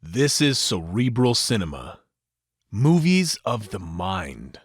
This is Cerebral Cinema. Movies of the mind.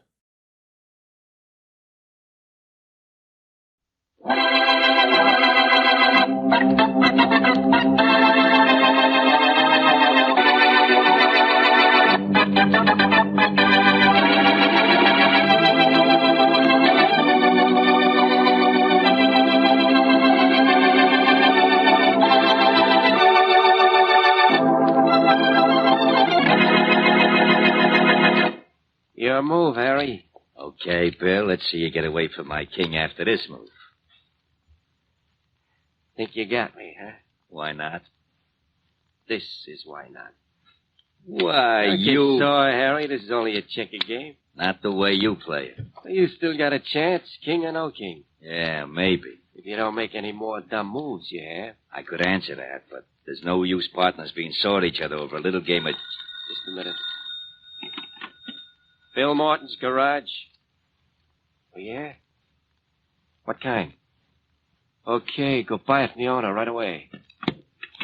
Your move, Harry. Okay, Bill, let's see you get away from my king after this move. Think you got me, huh? Why not? This is why not. Why, Get you... sore, Harry. This is only a checker game. Not the way you play it. Well, you still got a chance, king or no king. Yeah, maybe. If you don't make any more dumb moves, you have. I could answer that, but there's no use partners being sore at each other over a little game of... Just a minute. Bill Morton's garage. Oh, yeah? What kind? Okay, go buy it from the owner right away.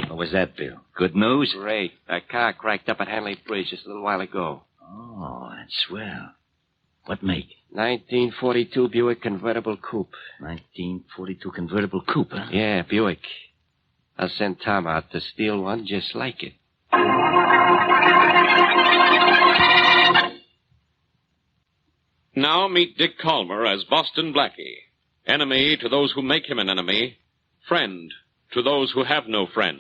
What was that, Bill? Good news? Great. A car cracked up at Hanley Bridge just a little while ago. Oh, that's swell. What make? 1942 Buick convertible coupe. 1942 convertible coupe, huh? Yeah, Buick. I'll send Tom out to steal one just like it. Now meet Dick Calmer as Boston Blackie. Enemy to those who make him an enemy. Friend to those who have no friend.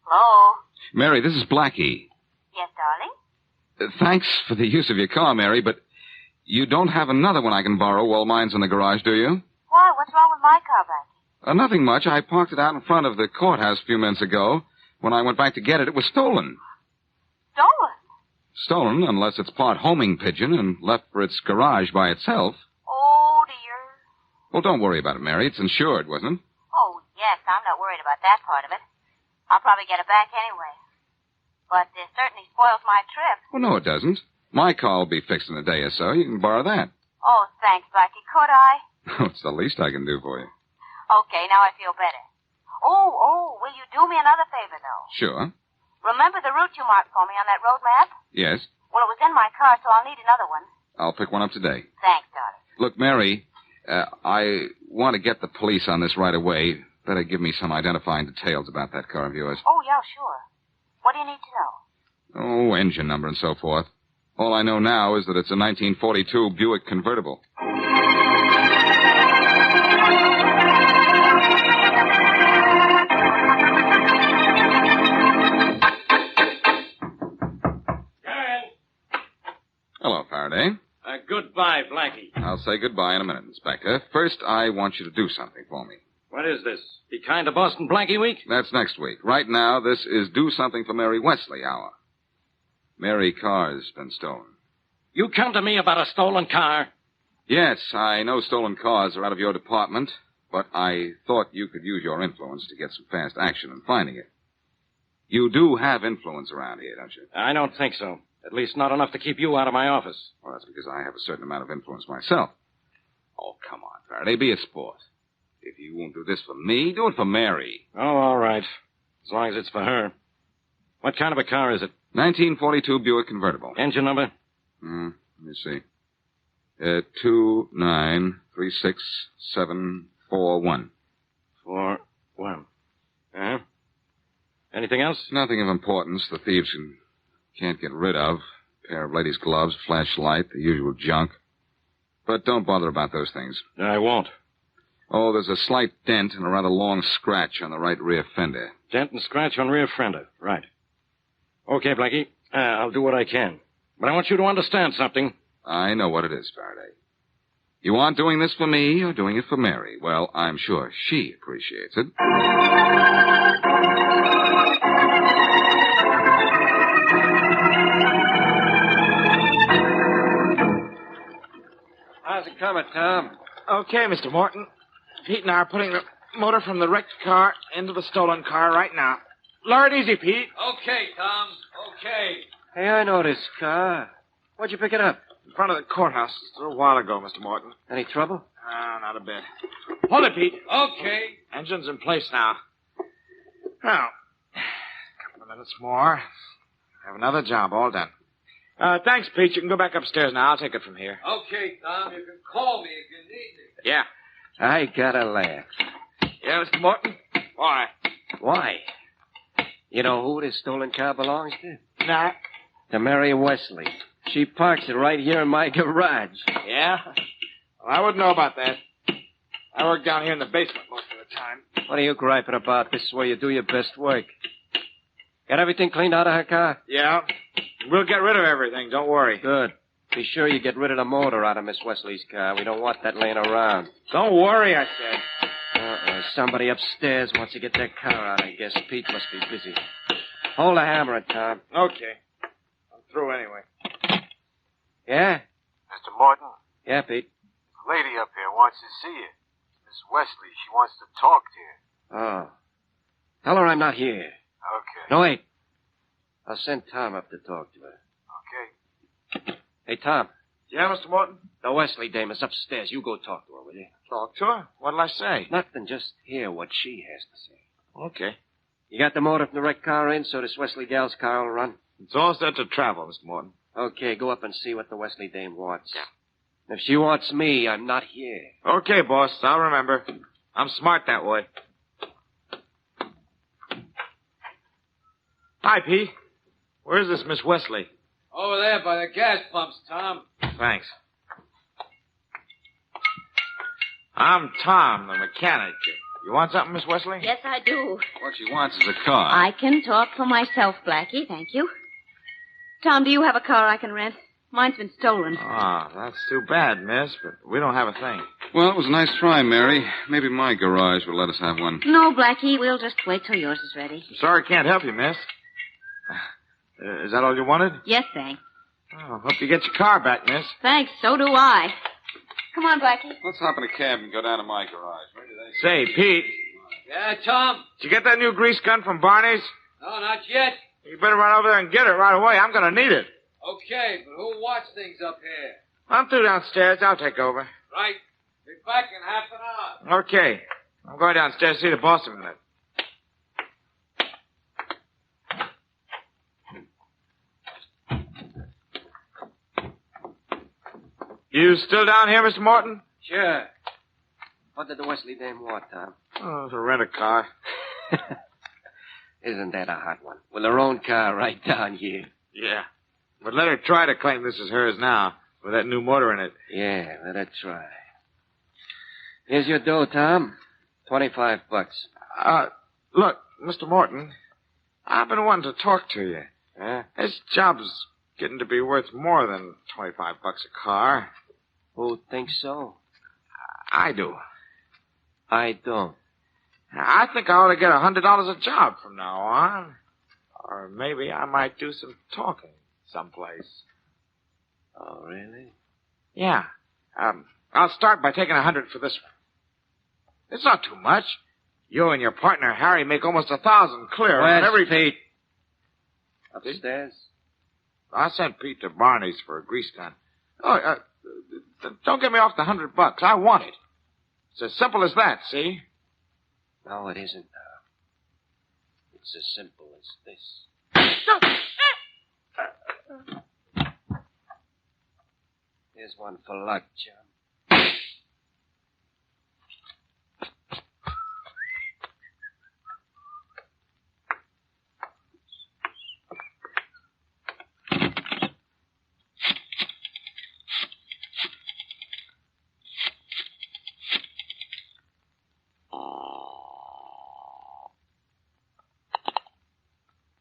Hello? Mary, this is Blackie. Yes, darling? Thanks for the use of your car, Mary, but you don't have another one I can borrow while mine's in the garage, do you? Why? What's wrong with my car, Blackie? Nothing much. I parked it out in front of the courthouse a few minutes ago. When I went back to get it, it was stolen. Stolen? Stolen, unless it's part homing pigeon and left for its garage by itself. Oh, dear. Well, don't worry about it, Mary. It's insured, wasn't it? Oh, yes, I'm not worried about that part of it. I'll probably get it back anyway. But it certainly spoils my trip. Well, no, it doesn't. My car will be fixed in a day or so. You can borrow that. Oh, thanks, Blackie. Could I? It's the least I can do for you. Okay, now I feel better. Oh, will you do me another favor, though? Sure. Remember the route you marked for me on that road map? Yes. Well, it was in my car, so I'll need another one. I'll pick one up today. Thanks, darling. Look, Mary, I want to get the police on this right away. Better give me some identifying details about that car of yours. Oh, yeah, sure. What do you need to know? Oh, engine number and so forth. All I know now is that it's a 1942 Buick convertible. Hello, Faraday. Goodbye, Blackie. I'll say goodbye in a minute, Inspector. First, I want you to do something for me. What is this? Be kind to Boston Blackie week? That's next week. Right now, this is Do Something for Mary Wesley hour. Mary Carr's been stolen. You come to me about a stolen car? Yes, I know stolen cars are out of your department, but I thought you could use your influence to get some fast action in finding it. You do have influence around here, don't you? I don't think so. At least not enough to keep you out of my office. Well, that's because I have a certain amount of influence myself. Oh, come on, Faraday, be a sport. If you won't do this for me, do it for Mary. Oh, all right. As long as it's for her. What kind of a car is it? 1942 Buick convertible. Engine number? Let me see. 2936741. 41. Uh-huh. Anything else? Nothing of importance the thieves can't get rid of. A pair of ladies' gloves, flashlight, the usual junk. But don't bother about those things. I won't. Oh, there's a slight dent and a rather long scratch on the right rear fender. Dent and scratch on rear fender. Right. Okay, Blackie. I'll do what I can. But I want you to understand something. I know what it is, Faraday. You aren't doing this for me, you're doing it for Mary. Well, I'm sure she appreciates it. How's it coming, Tom? Okay, Mr. Morton. Pete and I are putting the motor from the wrecked car into the stolen car right now. Lower it easy, Pete. Okay, Tom. Okay. Hey, I know this car. Where'd you pick it up? In front of the courthouse a little while ago, Mr. Morton. Any trouble? Not a bit. Hold it, Pete. Okay. Engine's in place now. Now, a couple of minutes more. Have another job all done. Thanks, Pete. You can go back upstairs now. I'll take it from here. Okay, Tom. You can call me if you need me. Yeah. I gotta laugh. Yeah, Mr. Morton? Why? Why? You know who this stolen car belongs to? Nah. To Mary Wesley. She parks it right here in my garage. Yeah? Well, I wouldn't know about that. I work down here in the basement most of the time. What are you griping about? This is where you do your best work. Got everything cleaned out of her car? Yeah. We'll get rid of everything. Don't worry. Good. Be sure you get rid of the motor out of Miss Wesley's car. We don't want that laying around. Don't worry, I said. Somebody upstairs wants to get their car out. I guess Pete must be busy. Hold the hammer, Tom. Okay. I'm through anyway. Yeah? Mr. Morton, Yeah, Pete. the lady up here wants to see you. Miss Wesley, she wants to talk to you. Oh. Tell her I'm not here. Okay. No, wait. I'll send Tom up to talk to her. Okay. Hey, Tom. Yeah, Mr. Morton? The Wesley dame is upstairs. You go talk to her, will you? Talk to her? What'll I say? Nothing. Just hear what she has to say. Okay. You got the motor from the wrecked car in so this Wesley gal's car will run? It's all set to travel, Mr. Morton. Okay, go up and see what the Wesley dame wants. Yeah. If she wants me, I'm not here. Okay, boss. I'll remember. I'm smart that way. Hi, Pete. Where's this Miss Wesley? Over there by the gas pumps, Tom. Thanks. I'm Tom, the mechanic. You want something, Miss Wesley? Yes, I do. What she wants is a car. I can talk for myself, Blackie. Thank you. Tom, do you have a car I can rent? Mine's been stolen. Ah, that's too bad, miss, but we don't have a thing. Well, it was a nice try, Mary. Maybe my garage will let us have one. No, Blackie, we'll just wait till yours is ready. Sorry I can't help you, miss. Is that all you wanted? Yes, thanks. Oh, hope you get your car back, miss. Thanks, so do I. Come on, Blackie. Let's hop in a cab and go down to my garage. Where do they Say, Pete, Yeah, Tom? did you get that new grease gun from Barney's? No, not yet. You better run over there and get it right away. I'm going to need it. Okay, but who'll watch things up here? I'm through downstairs. I'll take over. Right. Be back in half an hour. Okay. I'm going downstairs to see the boss in a minute. You still down here, Mr. Morton? Sure. What did the Wesley dame want, Tom? Oh, to rent a car. Isn't that a hot one? With her own car right down here. Yeah. But let her try to claim this is hers now, with that new motor in it. Yeah, let her try. Here's your dough, Tom. $25. Look, Mr. Morton, I've been wanting to talk to you. Huh? This job's getting to be worth more than $25 a car. Who thinks so? I do. I don't. I think I ought to get $100 a job from now on. Or maybe I might do some talking someplace. Oh, really? Yeah. I'll start by taking 100 for this one. It's not too much. You and your partner, Harry, make almost 1,000 clear on every... Pete? Upstairs? I sent Pete to Barney's for a grease gun. Oh, don't get me off the $100. I want it. It's as simple as that, see? No, it isn't. It's as simple as this. Here's one for luck, John.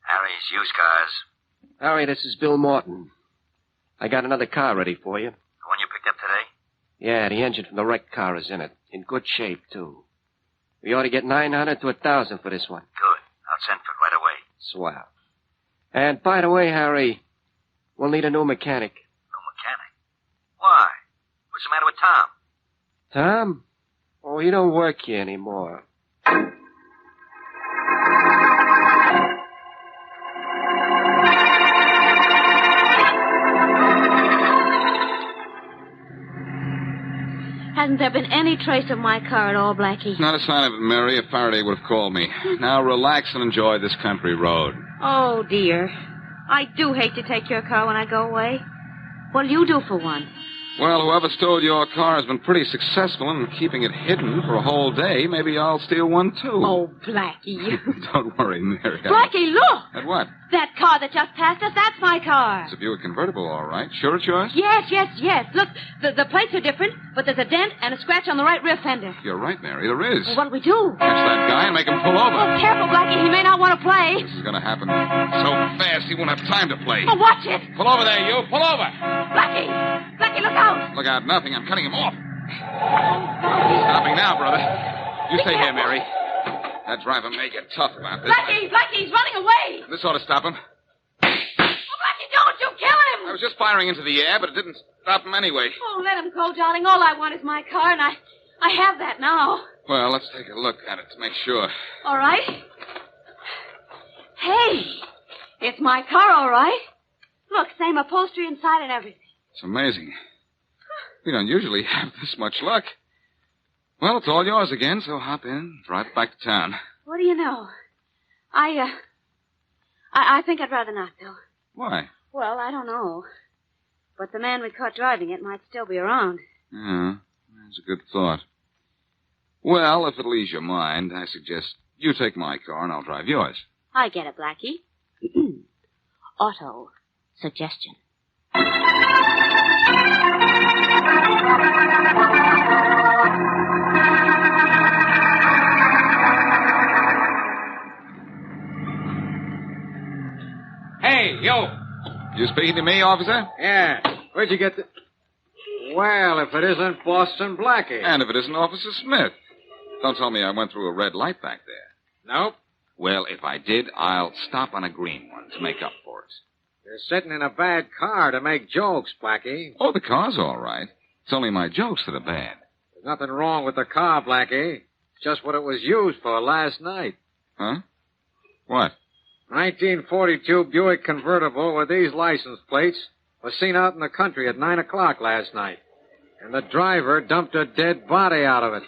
Harry's used cars. Harry, this is Bill Morton. I got another car ready for you. The one you picked up today? Yeah, the engine from the wrecked car is in it. In good shape, too. We ought to get 900 to 1,000 for this one. Good. I'll send for it right away. Swell. And by the way, Harry, we'll need a new mechanic. No mechanic. Why? What's the matter with Tom? Tom? Oh, he don't work here anymore. Hasn't there been any trace of my car at all, Blackie? Not a sign of it, Mary. If Faraday would have called me. Now relax and enjoy this country road. Oh, dear. I do hate to take your car when I go away. What'll you do for one? Well, whoever stole your car has been pretty successful in keeping it hidden for a whole day. Maybe I'll steal one, too. Oh, Blackie. Don't worry, Mary. Blackie, look! At what? That car that just passed us, that's my car. It's a Buick convertible, all right. Sure it's yours? Yes. Look, the plates are different, but there's a dent and a scratch on the right rear fender. You're right, Mary. There is. Well, what'll we do? Catch that guy and make him pull over. Oh, careful, Blackie. He may not want to play. This is going to happen so fast he won't have time to play. Oh, watch it. Pull over there, you. Pull over. Blackie, look out. Look out, nothing. I'm cutting him off. Stopping now, brother. You stay here, Mary. That driver may get tough about this. Blackie, he's running away. This ought to stop him. Oh, Blackie, don't you kill him. I was just firing into the air, but it didn't stop him anyway. Oh, let him go, darling. All I want is my car, and I have that now. Well, let's take a look at it to make sure. All right. Hey, it's my car, all right. Look, same upholstery inside and everything. It's amazing. We don't usually have this much luck. Well, it's all yours again, so hop in, drive back to town. What do you know? I think I'd rather not, though. Why? Well, I don't know. But the man we caught driving it might still be around. Yeah, that's a good thought. Well, if it'll ease your mind, I suggest you take my car and I'll drive yours. I get it, Blackie. Auto suggestion. Hey, you. You speaking to me, officer? Yeah. Where'd you get the... Well, if it isn't Boston Blackie. And if it isn't Officer Smith. Don't tell me I went through a red light back there. Nope. Well, if I did, I'll stop on a green one to make up for it. You're sitting in a bad car to make jokes, Blackie. Oh, the car's all right. It's only my jokes that are bad. There's nothing wrong with the car, Blackie. It's just what it was used for last night. Huh? What? 1942 Buick convertible with these license plates was seen out in the country at 9 o'clock last night. And the driver dumped a dead body out of it.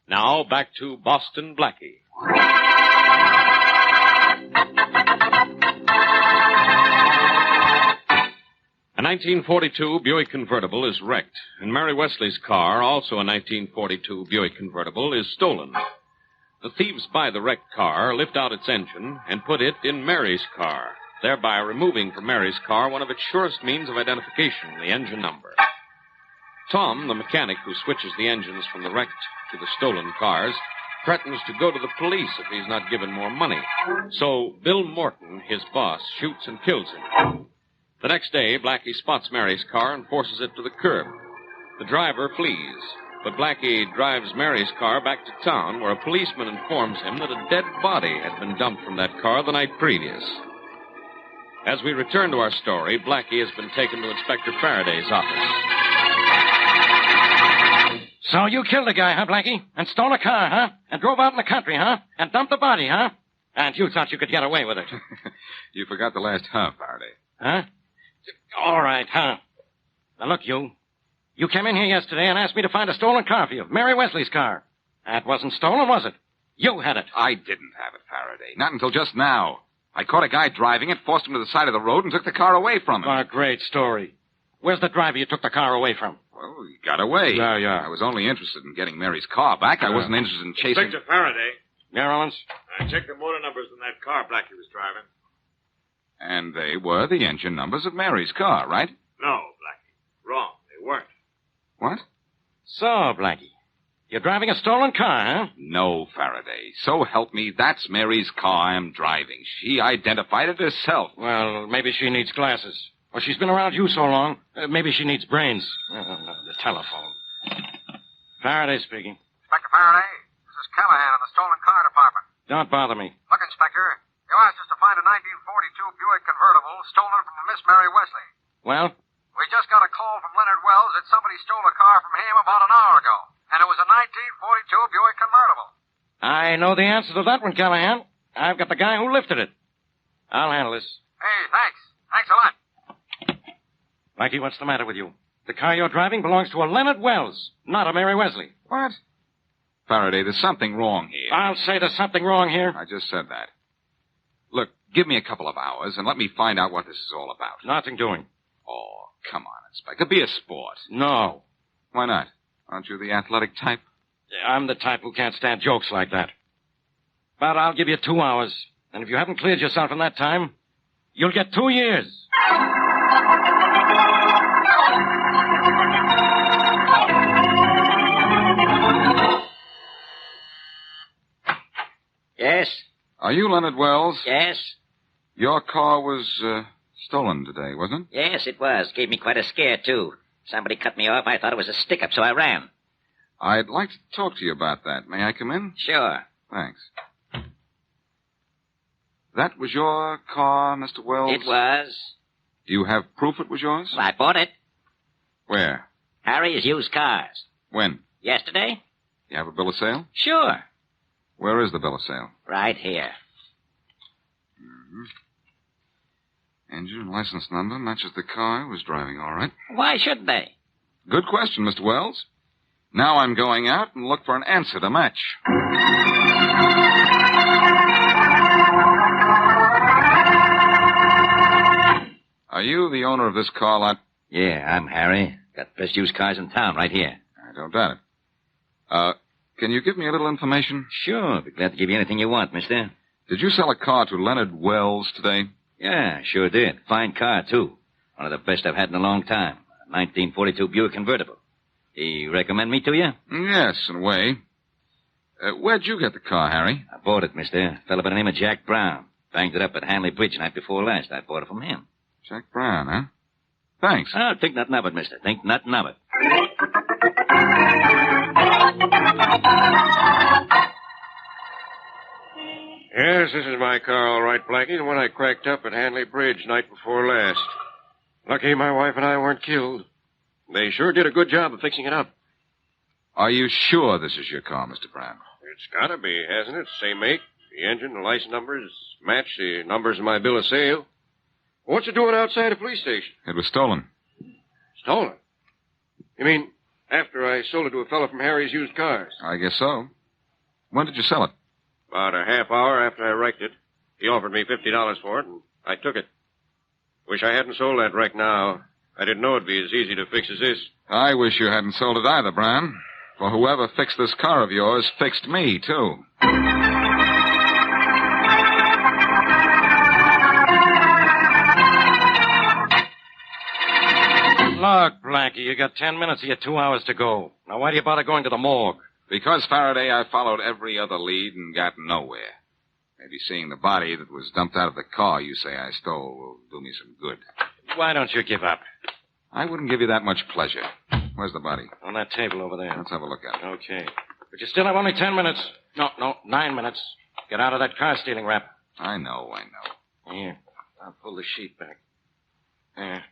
Now back to Boston Blackie. A 1942 Buick convertible is wrecked, and Mary Wesley's car, also a 1942 Buick convertible, is stolen. The thieves buy the wrecked car, lift out its engine, and put it in Mary's car, thereby removing from Mary's car one of its surest means of identification, the engine number. Tom, the mechanic who switches the engines from the wrecked to the stolen cars, threatens to go to the police if he's not given more money. So Bill Morton, his boss, shoots and kills him. The next day, Blackie spots Mary's car and forces it to the curb. The driver flees, but Blackie drives Mary's car back to town, where a policeman informs him that a dead body had been dumped from that car the night previous. As we return to our story, Blackie has been taken to Inspector Faraday's office. So you killed a guy, huh, Blackie? And stole a car, huh? And drove out in the country, huh? And dumped the body, huh? And you thought you could get away with it. You forgot the last huh, Faraday. Huh? All right, huh? Now, look, you. You came in here yesterday and asked me to find a stolen car for you. Mary Wesley's car. That wasn't stolen, was it? You had it. I didn't have it, Faraday. Not until just now. I caught a guy driving it, forced him to the side of the road, and took the car away from him. A great story. Where's the driver you took the car away from? Well, he got away. Yeah. I was only interested in getting Mary's car back. I wasn't interested in chasing... Inspector Faraday. Maryland's? I checked the motor numbers in that car Blackie was driving. And they were the engine numbers of Mary's car, right? No, Blackie. Wrong. They weren't. What? So, Blackie, you're driving a stolen car, huh? No, Faraday. So help me, that's Mary's car I'm driving. She identified it herself. Well, maybe she needs glasses. Or she's been around you so long, maybe she needs brains. The telephone. Faraday speaking. Inspector Faraday, this is Callahan in the stolen car department. Don't bother me. Look, Inspector, you asked us to find a 1942 Buick convertible stolen from Miss Mary Wesley. Well? We just got a call from Leonard Wells that somebody stole a car from him about an hour ago. And it was a 1942 Buick convertible. I know the answer to that one, Callahan. I've got the guy who lifted it. I'll handle this. Hey, thanks. Thanks a lot. Blackie, what's the matter with you? The car you're driving belongs to a Leonard Wells, not a Mary Wesley. What? Faraday, there's something wrong here. I'll say there's something wrong here. I just said that. Look, give me a couple of hours and let me find out what this is all about. Nothing doing. Oh, come on, Inspector. Be a sport. No. Why not? Aren't you the athletic type? I'm the type who can't stand jokes like that. But I'll give you 2 hours. And if you haven't cleared yourself in that time, you'll get 2 years. Yes? Are you Leonard Wells? Yes? Your car was stolen today, wasn't it? Yes, it was. Gave me quite a scare, too. Somebody cut me off. I thought it was a stick-up, so I ran. I'd like to talk to you about that. May I come in? Sure. Thanks. That was your car, Mr. Wells? It was. Do you have proof it was yours? Well, I bought it. Where? Harry's used cars. When? Yesterday? You have a bill of sale? Sure. Where is the bill of sale? Right here. Engine and license number matches the car. Was driving all right. Why shouldn't they? Good question, Mr. Wells. Now I'm going out and look for an answer to match. Are you the owner of this car lot? Yeah, I'm Harry. Got the best used cars in town right here. I don't doubt it. Can you give me a little information? Sure. Be glad to give you anything you want, mister. Did you sell a car to Leonard Wells today? Yeah, sure did. Fine car, too. One of the best I've had in a long time. A 1942 Buick convertible. He recommend me to you? Yes, in a way. Where'd you get the car, Harry? I bought it, mister. A fellow by the name of Jack Brown. Banged it up at Hanley Bridge night before last. I bought it from him. Jack Brown, huh? Thanks. Oh, think nothing of it, mister. Think nothing of it. Yes, this is my car, all right, Blackie. The one I cracked up at Hanley Bridge night before last. Lucky my wife and I weren't killed. They sure did a good job of fixing it up. Are you sure this is your car, Mr. Brown? It's gotta be, hasn't it? Same make. The engine, the license numbers match the numbers in my bill of sale. What's it doing outside a police station? It was stolen. Stolen? You mean after I sold it to a fellow from Harry's Used Cars? I guess so. When did you sell it? About a half hour after I wrecked it. He offered me $50 for it, and I took it. Wish I hadn't sold that wreck now. I didn't know it'd be as easy to fix as this. I wish you hadn't sold it either, Brown. For whoever fixed this car of yours fixed me, too. Look, Blackie, you got 10 minutes of your 2 hours to go. Now, why do you bother going to the morgue? Because, Faraday, I followed every other lead and got nowhere. Maybe seeing the body that was dumped out of the car you say I stole will do me some good. Why don't you give up? I wouldn't give you that much pleasure. Where's the body? On that table over there. Let's have a look at it. Okay. But you still have only 10 minutes. No, 9 minutes. Get out of that car stealing rap. I know. Here. I'll pull the sheet back. There.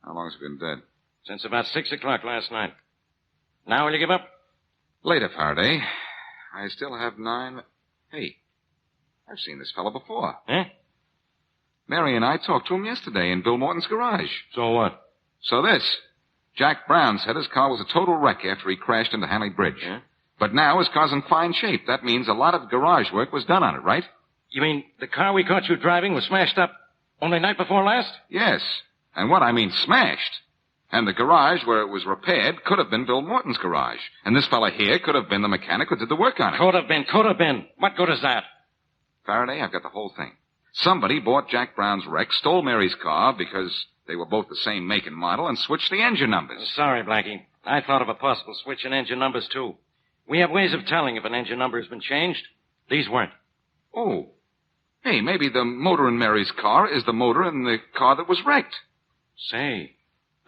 How long's it been dead? Since about 6 o'clock last night. Now will you give up? Later, Faraday. I still have 9... Hey, I've seen this fellow before. Huh? Mary and I talked to him yesterday in Bill Morton's garage. So what? So this. Jack Brown said his car was a total wreck after he crashed into Hanley Bridge. Yeah? But now his car's in fine shape. That means a lot of garage work was done on it, right? You mean the car we caught you driving was smashed up only night before last? Yes. And what I mean smashed. And the garage where it was repaired could have been Bill Morton's garage. And this fella here could have been the mechanic who did the work on it. Could have been. What good is that? Faraday, I've got the whole thing. Somebody bought Jack Brown's wreck, stole Mary's car because they were both the same make and model, and switched the engine numbers. Sorry, Blackie. I thought of a possible switch in engine numbers, too. We have ways of telling if an engine number has been changed. These weren't. Oh. Hey, maybe the motor in Mary's car is the motor in the car that was wrecked. Say,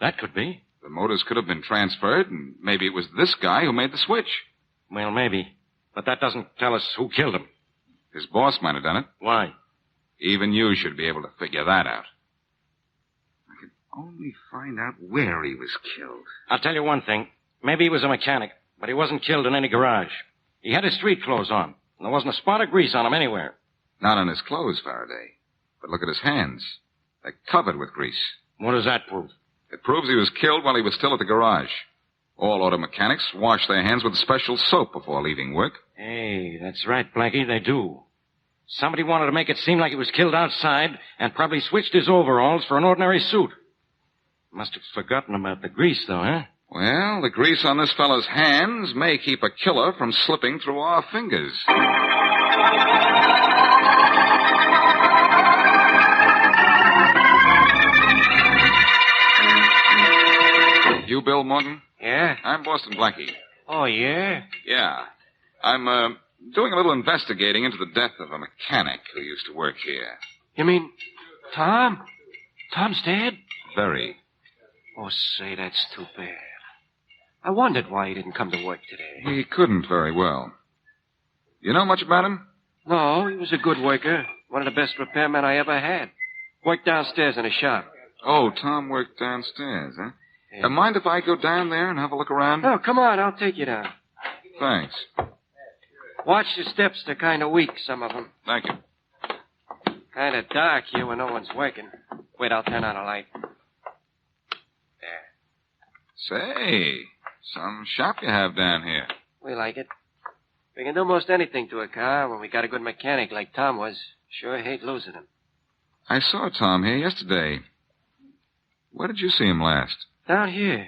that could be. The motors could have been transferred, and maybe it was this guy who made the switch. Well, maybe. But that doesn't tell us who killed him. His boss might have done it. Why? Even you should be able to figure that out. I could only find out where he was killed. I'll tell you one thing. Maybe he was a mechanic, but he wasn't killed in any garage. He had his street clothes on, and there wasn't a spot of grease on him anywhere. Not on his clothes, Faraday. But look at his hands. They're covered with grease. What does that prove? It proves he was killed while he was still at the garage. All auto mechanics wash their hands with special soap before leaving work. Hey, that's right, Blackie, they do. Somebody wanted to make it seem like he was killed outside and probably switched his overalls for an ordinary suit. Must have forgotten about the grease, though, huh? Well, the grease on this fellow's hands may keep a killer from slipping through our fingers. You Bill Morton? Yeah? I'm Boston Blackie. Oh, yeah? Yeah. I'm, doing a little investigating into the death of a mechanic who used to work here. You mean Tom? Tom's dead? Very. Oh, say, that's too bad. I wondered why he didn't come to work today. He couldn't very well. You know much about him? No, he was a good worker. One of the best repairmen I ever had. Worked downstairs in a shop. Oh, Tom worked downstairs, huh? Yeah. Mind if I go down there and have a look around? Oh, come on, I'll take you down. Thanks. Watch your steps, they're kind of weak, some of them. Thank you. Kind of dark here when no one's working. Wait, I'll turn on a light. There. Say, some shop you have down here. We like it. We can do most anything to a car when we got a good mechanic like Tom was. Sure hate losing him. I saw Tom here yesterday. Where did you see him last? Down here.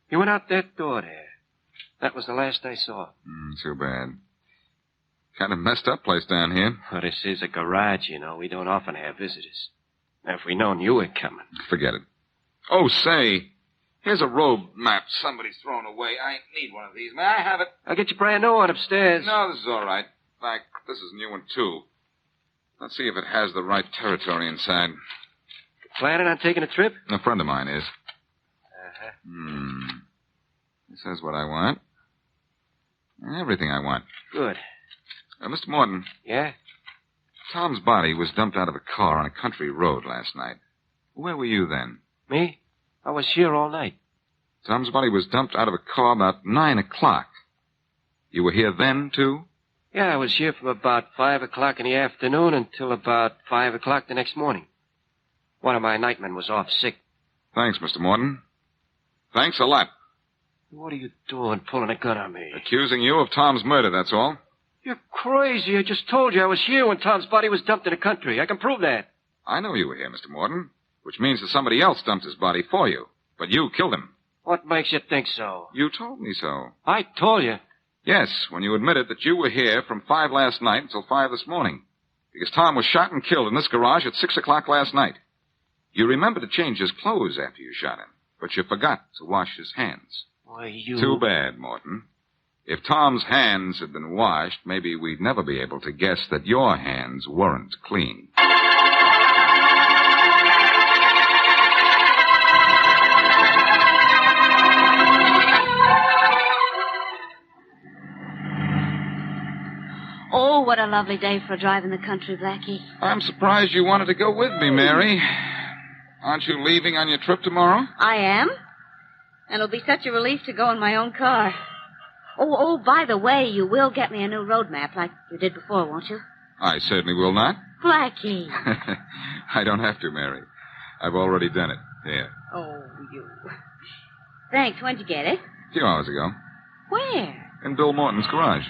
He went out that door there. That was the last I saw. Too bad. Kind of messed up place down here. Well, this is a garage, you know. We don't often have visitors. Now, if we'd known you were coming. Forget it. Oh, say, here's a road map somebody's thrown away. I need one of these. May I have it? I'll get you a brand new one upstairs. No, this is all right. In fact, this is a new one, too. Let's see if it has the right territory inside. Planning on taking a trip? A friend of mine is. Uh-huh. This is what I want. Everything I want. Good. Mr. Morton. Yeah? Tom's body was dumped out of a car on a country road last night. Where were you then? Me? I was here all night. Tom's body was dumped out of a car about 9 o'clock. You were here then, too? Yeah, I was here from about 5 o'clock in the afternoon until about 5 o'clock the next morning. One of my nightmen was off sick. Thanks, Mr. Morton. Thanks a lot. What are you doing pulling a gun on me? Accusing you of Tom's murder, that's all. You're crazy. I just told you I was here when Tom's body was dumped in the country. I can prove that. I know you were here, Mr. Morton, which means that somebody else dumped his body for you. But you killed him. What makes you think so? You told me so. I told you. Yes, when you admitted that you were here from 5 last night until 5 this morning. Because Tom was shot and killed in this garage at 6 o'clock last night. You remembered to change his clothes after you shot him, but you forgot to wash his hands. Why, you... Too bad, Morton. If Tom's hands had been washed, maybe we'd never be able to guess that your hands weren't clean. Oh, what a lovely day for a drive in the country, Blackie. I'm surprised you wanted to go with me, Mary. Aren't you leaving on your trip tomorrow? I am. And it'll be such a relief to go in my own car. Oh, by the way, you will get me a new road map like you did before, won't you? I certainly will not. Blackie. I don't have to, Mary. I've already done it. Here. Oh, you. Thanks. When'd you get it? A few hours ago. Where? In Bill Morton's garage.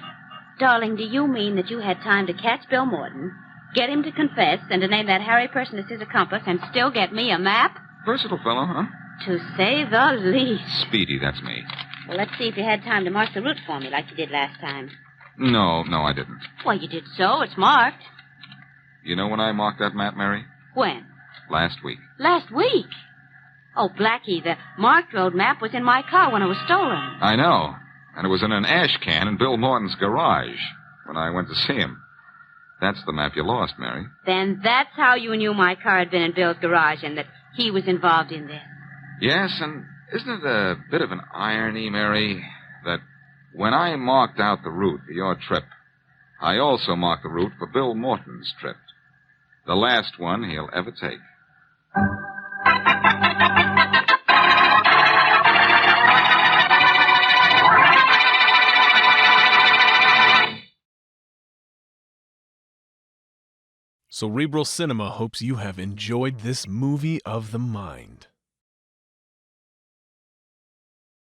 Darling, do you mean that you had time to catch Bill Morton, get him to confess, and to name that hairy person as his accomplice, and still get me a map? Versatile fellow, huh? To say the least. Speedy, that's me. Well, let's see if you had time to mark the route for me like you did last time. No, I didn't. Well, you did so. It's marked. You know when I marked that map, Mary? When? Last week. Last week? Oh, Blackie, the marked road map was in my car when it was stolen. I know. And it was in an ash can in Bill Morton's garage when I went to see him. That's the map you lost, Mary. Then that's how you knew my car had been in Bill's garage and that he was involved in this. Yes, and isn't it a bit of an irony, Mary, that when I marked out the route for your trip, I also marked the route for Bill Morton's trip. The last one he'll ever take. Cerebral Cinema hopes you have enjoyed this movie of the mind.